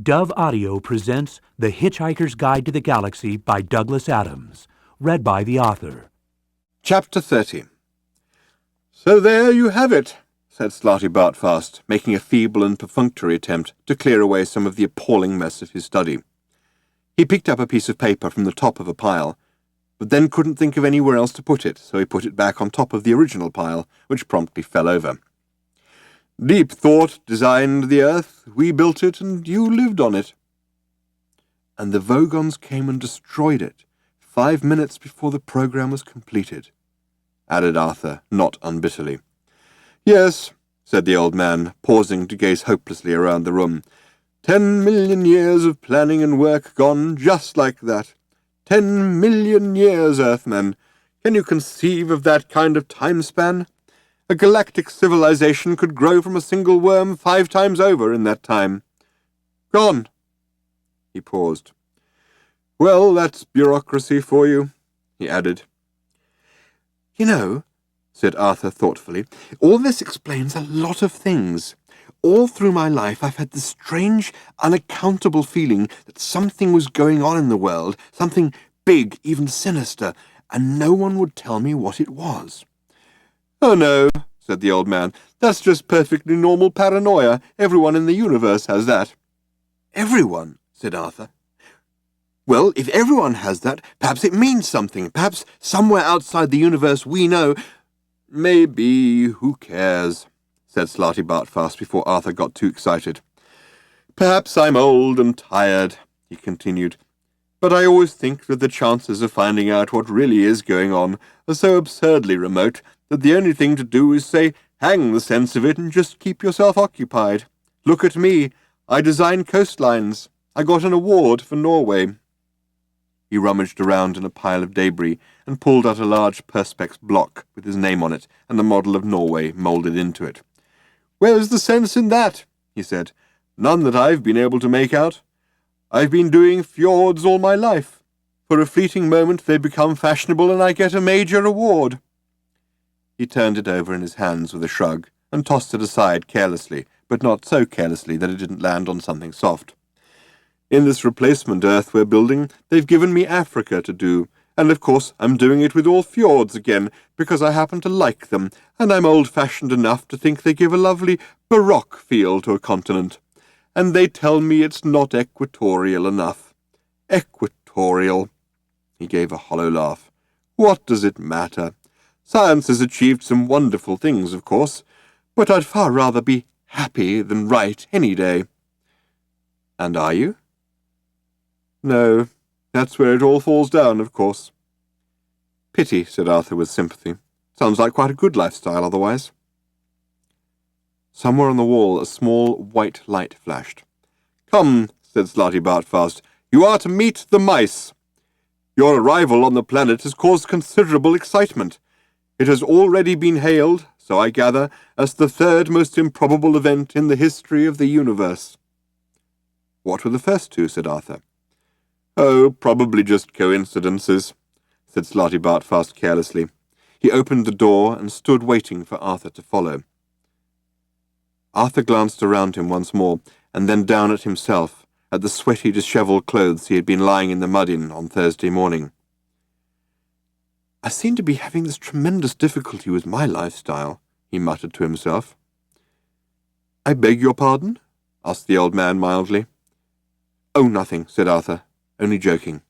Dove Audio presents The Hitchhiker's Guide to the Galaxy by Douglas Adams, read by the author. Chapter 30. "So there you have it," said Slarty Bartfast, making a feeble and perfunctory attempt to clear away some of the appalling mess of his study. He picked up a piece of paper from the top of a pile, but then couldn't think of anywhere else to put it, so he put it back on top of the original pile, which promptly fell over. "Deep Thought designed the Earth, we built it, and you lived on it." "And the Vogons came and destroyed it 5 minutes before the program was completed," added Arthur, not unbitterly. "Yes," said the old man, pausing to gaze hopelessly around the room. 10 million years of planning and work gone just like that. 10 million years, Earthmen. Can you conceive of that kind of time span? A galactic civilization could grow from a single worm 5 times over in that time. Gone." He paused. "Well, that's bureaucracy for you," he added. "You know," said Arthur thoughtfully, "all this explains a lot of things. All through my life I've had this strange, unaccountable feeling that something was going on in the world, something big, even sinister, and no one would tell me what it was." "Oh no," said the old man, "that's just perfectly normal paranoia. Everyone in the universe has that." "Everyone?" said Arthur. "Well, if everyone has that, perhaps it means something. Perhaps somewhere outside the universe we know—" "Maybe, who cares?" said Slarty Bartfast before Arthur got too excited. "Perhaps I'm old and tired," he continued, "but I always think that the chances of finding out what really is going on are so absurdly remote that the only thing to do is say, hang the sense of it and just keep yourself occupied. Look at me. I design coastlines. I got an award for Norway." He rummaged around in a pile of debris and pulled out a large perspex block with his name on it and the model of Norway moulded into it. "Where's the sense in that?" he said. "None that I've been able to make out. I've been doing fjords all my life. For a fleeting moment they become fashionable and I get a major award." He turned it over in his hands with a shrug and tossed it aside carelessly, but not so carelessly that it didn't land on something soft. "In this replacement Earth we're building, they've given me Africa to do, and of course I'm doing it with all fjords again, because I happen to like them, and I'm old-fashioned enough to think they give a lovely baroque feel to a continent. And they tell me it's not equatorial enough. Equatorial." He gave a hollow laugh. "What does it matter? Science has achieved some wonderful things, of course, but I'd far rather be happy than right any day." "And are you?" "No, that's where it all falls down, of course." "Pity," said Arthur with sympathy. "Sounds like quite a good lifestyle otherwise." Somewhere on the wall a small white light flashed. "Come," said Slarty Bartfast, "you are to meet the mice. Your arrival on the planet has caused considerable excitement. It has already been hailed, so I gather, as the 3rd most improbable event in the history of the universe." "What were the first 2?" said Arthur. "Oh, probably just coincidences," said Slarty Bartfast carelessly. He opened the door and stood waiting for Arthur to follow. Arthur glanced around him once more, and then down at himself, at the sweaty, dishevelled clothes he had been lying in the mud in on Thursday morning. "I seem to be having this tremendous difficulty with my lifestyle," he muttered to himself. "I beg your pardon?" asked the old man mildly. "Oh, nothing," said Arthur. "Only joking."